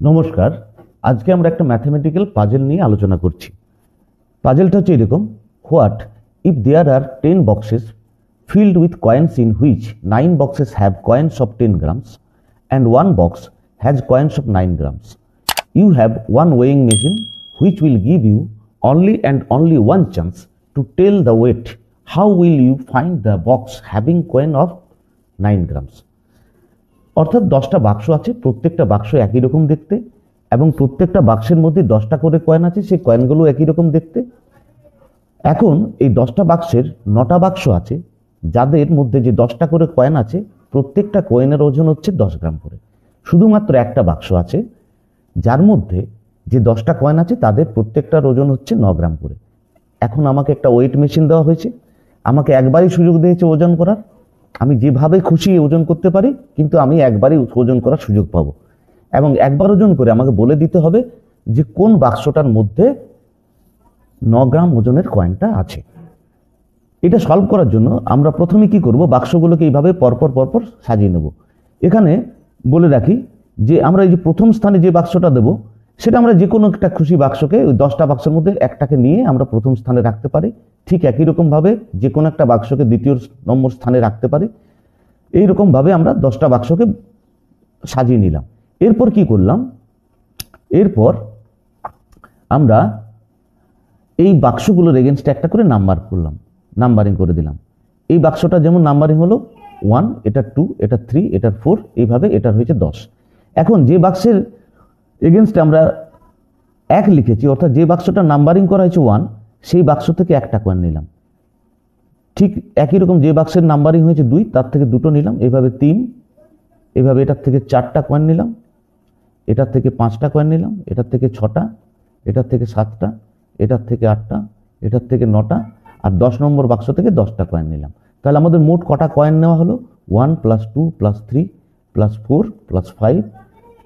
নমস্কার। আজকে আমরা একটা ম্যাথমেটিক্যাল পাজল নিয়ে আলোচনা করছি। পাজলটা হচ্ছে এরকম: what if there are 10 boxes filled with coins in which 9 boxes have coins of 10 grams and 1 box has coins of 9 grams. You have one weighing machine which will give you only and only one chance to tell the weight. How will you find the box having coin of 9 grams? অর্থাৎ 10টা বাক্স আছে, প্রত্যেকটা বাক্স একই রকম দেখতে এবং প্রত্যেকটা বাক্সের মধ্যে 10টা করে কয়েন আছে, সেই কয়েনগুলো একই রকম দেখতে। এখন এই 10টা বাক্সের 9টা বাক্স আছে যাদের মধ্যে যে 10টা করে কয়েন আছে, প্রত্যেকটা কয়েনের ওজন হচ্ছে 10 গ্রাম করে। শুধুমাত্র একটা বাক্স আছে যার মধ্যে যে 10টা কয়েন আছে তাদের প্রত্যেকটার ওজন হচ্ছে 9 গ্রাম করে। এখন আমাকে একটা ওয়েট মেশিন দেওয়া হয়েছে, আমাকে একবারই সুযোগ দিয়েছে ওজন করার। আমি যেভাবে খুশি ওজন করতে পারি, কিন্তু আমি একবারই ওজন করার সুযোগ পাবো এবং একবার ওজন করে আমাকে বলে দিতে হবে যে কোন বাক্সটার মধ্যে 9 গ্রাম ওজনের কয়েনটা আছে। এটা সলভ করার জন্য আমরা প্রথমে কি করব, বাক্সগুলোকে এইভাবে পরপর পরপর সাজিয়ে নেব। এখানে বলে রাখি যে আমরা এই যে প্রথম স্থানে যে বাক্সটা দেব সেটা আমরা যে কোনো একটা খুশি বাক্সকে, ওই 10টা বাক্সের মধ্যে একটাকে নিয়ে আমরা প্রথম স্থানে রাখতে পারি। ঠিক একই রকমভাবে যে কোনো একটা বাক্সকে দ্বিতীয় নম্বর স্থানে রাখতে পারি। এইরকমভাবে আমরা 10টা বাক্সকে সাজিয়ে নিলাম। এরপর কি করলাম, এরপর আমরা এই বাক্সগুলোর এগেনস্টে একটা করে নাম্বার করলাম, নাম্বারিং করে দিলাম। এই বাক্সটা যেমন নাম্বারিং হলো 1, এটা 2, এটা 3, এটা 4, এইভাবে এটার হয়েছে 10। এখন যে বাক্সের এগেনস্টে আমরা 1 লিখেছি, অর্থাৎ যে বাক্সটা নাম্বারিং করা হয়েছে 1, সেই বাক্স থেকে একটা কয়েন নিলাম। ঠিক একই রকম যে বাক্সের নাম্বারিং হয়েছে 2, তার থেকে 2টো নিলাম। এইভাবে 3, এইভাবে এটার থেকে 4টা কয়েন নিলাম, এটার থেকে 5টা কয়েন নিলাম, এটার থেকে 6টা, এটার থেকে 7টা, এটার থেকে 8টা, এটার থেকে 9টা, আর 10 নম্বর বাক্স থেকে 10টা কয়েন নিলাম। তাহলে আমাদের মোট কটা কয়েন নেওয়া হলো? 1 + 2 + 3 + 4 + 5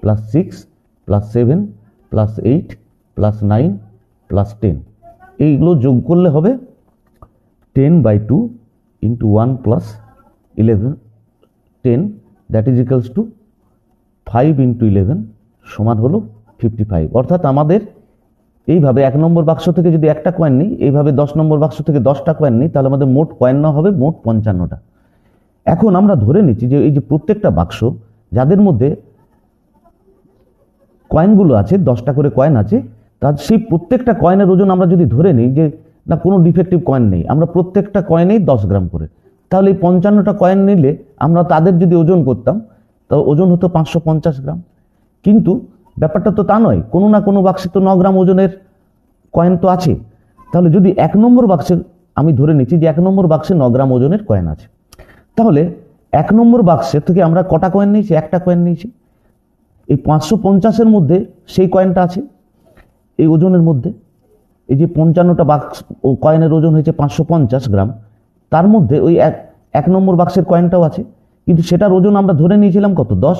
+ 6 + 7 + 8 + 9 + 10। এইগুলো যোগ করলে হবে 10/2 × 1 + 11, 10, দ্যাট ইজ ইকুয়ালস টু 5 × 11 সমান হলো 55। অর্থাৎ আমাদের এইভাবে 1 নম্বর বাক্স থেকে যদি একটা কয়েন নিই, এইভাবে 10 নম্বর বাক্স থেকে 10টা কয়েন নিই, তাহলে আমাদের মোট কয়েন নেওয়া হবে মোট 55টা। এখন আমরা ধরে নিচ্ছি যে এই যে প্রত্যেকটা বাক্স যাদের মধ্যে কয়েনগুলো আছে, 10টা করে কয়েন আছে, তার সেই প্রত্যেকটা কয়েনের ওজন আমরা যদি ধরে নিই যে না কোনো ডিফেক্টিভ কয়েন নেই, আমরা প্রত্যেকটা কয়েনেই 10 গ্রাম করে, তাহলে এই 55টা কয়েন নিলে আমরা তাদের যদি ওজন করতাম তাহলে ওজন হতো 550 গ্রাম। কিন্তু ব্যাপারটা তো তা নয়, কোনো না কোনো বাক্সে তো 9 গ্রাম ওজনের কয়েন তো আছে। তাহলে যদি 1 নম্বর বাক্সে আমি ধরে নিচ্ছি যে 1 নম্বর বাক্সে 9 গ্রাম ওজনের কয়েন আছে, তাহলে 1 নম্বর বাক্সের থেকে আমরা কটা কয়েন নিয়েছি? একটা কয়েন নিয়েছি। এই 550-এর মধ্যে সেই কয়েনটা আছে এই ওজনের মধ্যে। এই যে 55টা বাক্স ও কয়েনের ওজন হয়েছে 550 গ্রাম, তার মধ্যে ওই এক নম্বর বাক্সের কয়েনটাও আছে, কিন্তু সেটার ওজন আমরা ধরে নিয়েছিলাম কত? 10।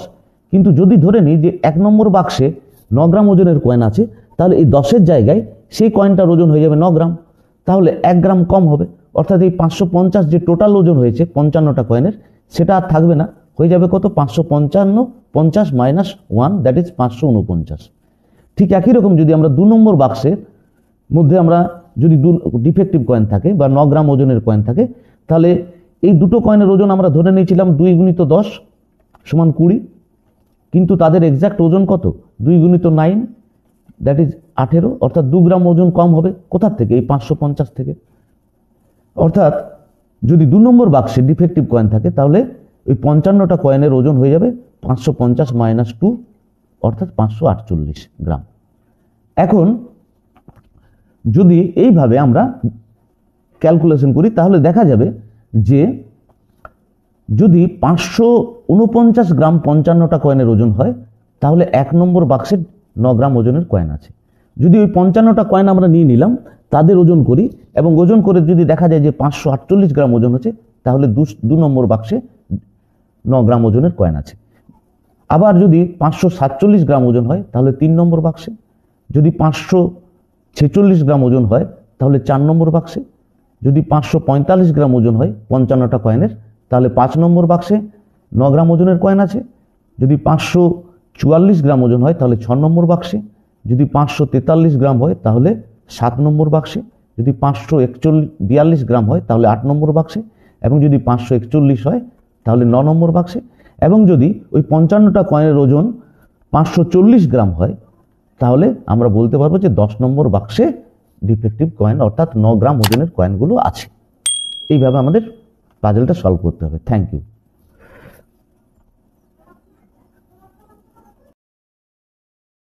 কিন্তু যদি ধরে নিই যে 1 নম্বর বাক্সে 9 গ্রাম ওজনের কয়েন আছে, তাহলে এই 10-এর জায়গায় সেই কয়েনটার ওজন হয়ে যাবে 9 গ্রাম, তাহলে 1 গ্রাম কম হবে। অর্থাৎ এই 550 যে টোটাল ওজন হয়েছে 55টা কয়েনের, সেটা আর থাকবে না, হয়ে যাবে কত? 555, 50 - 1, দ্যাট ইজ 549। ঠিক একই রকম যদি আমরা 2 নম্বর বাক্সের মধ্যে আমরা যদি ডিফেক্টিভ কয়েন থাকে বা 9 গ্রাম ওজনের কয়েন থাকে, তাহলে এই দুটো কয়েনের ওজন আমরা ধরে নিয়েছিলাম 2 × 10 = 20, কিন্তু তাদের এক্সাক্ট ওজন কত? 2 × 9, দ্যাট ইজ 18, অর্থাৎ 2 গ্রাম ওজন কম হবে। কোথার থেকে? এই 550 থেকে। অর্থাৎ যদি 2 নম্বর বাক্সে ডিফেক্টিভ কয়েন থাকে, তাহলে ওই 55টা কয়েনের ওজন হয়ে যাবে 550 - 2, অর্থাৎ 548 গ্রাম। এখন যদি এইভাবে আমরা ক্যালকুলেশন করি, তাহলে দেখা যাবে যে যদি 549 গ্রাম 55টা কয়েনের ওজন হয়, তাহলে 1 নম্বর বাক্সে 9 গ্রাম ওজনের কয়েন আছে। যদি ওই 55টা কয়েন আমরা নিয়ে নিলাম, তাদের ওজন করি এবং ওজন করে যদি দেখা যায় যে 548 গ্রাম ওজন হচ্ছে, তাহলে 2 নম্বর বাক্সে 9 গ্রাম ওজনের কয়েন আছে। আবার যদি 547 গ্রাম ওজন হয়, তাহলে 3 নম্বর বাক্সে। যদি 546 গ্রাম ওজন হয়, তাহলে 4 নম্বর বাক্সে। যদি 545 গ্রাম ওজন হয় 55টা কয়েনের, তাহলে 5 নম্বর বাক্সে 9 গ্রাম ওজনের কয়েন আছে। যদি 44 গ্রাম ওজন হয় তাহলে 6 নম্বর বাক্সে, যদি 543 গ্রাম হয় তাহলে 7 নম্বর বাক্সে, যদি 542 গ্রাম হয় তাহলে 8 নম্বর বাক্সে, এবং যদি 541 হয় তাহলে 9 নম্বর বাক্সে, এবং যদি ওই 55টা কয়েনের ওজন 540 গ্রাম হয় তাহলে আমরা বলতে পারবো যে 10 নম্বর বাক্সে ডিফেক্টিভ কয়েন অর্থাৎ 9 গ্রাম ওজনের কয়েনগুলো আছে। এইভাবে আমাদের পাজলটা সলভ করতে হবে। Thank you.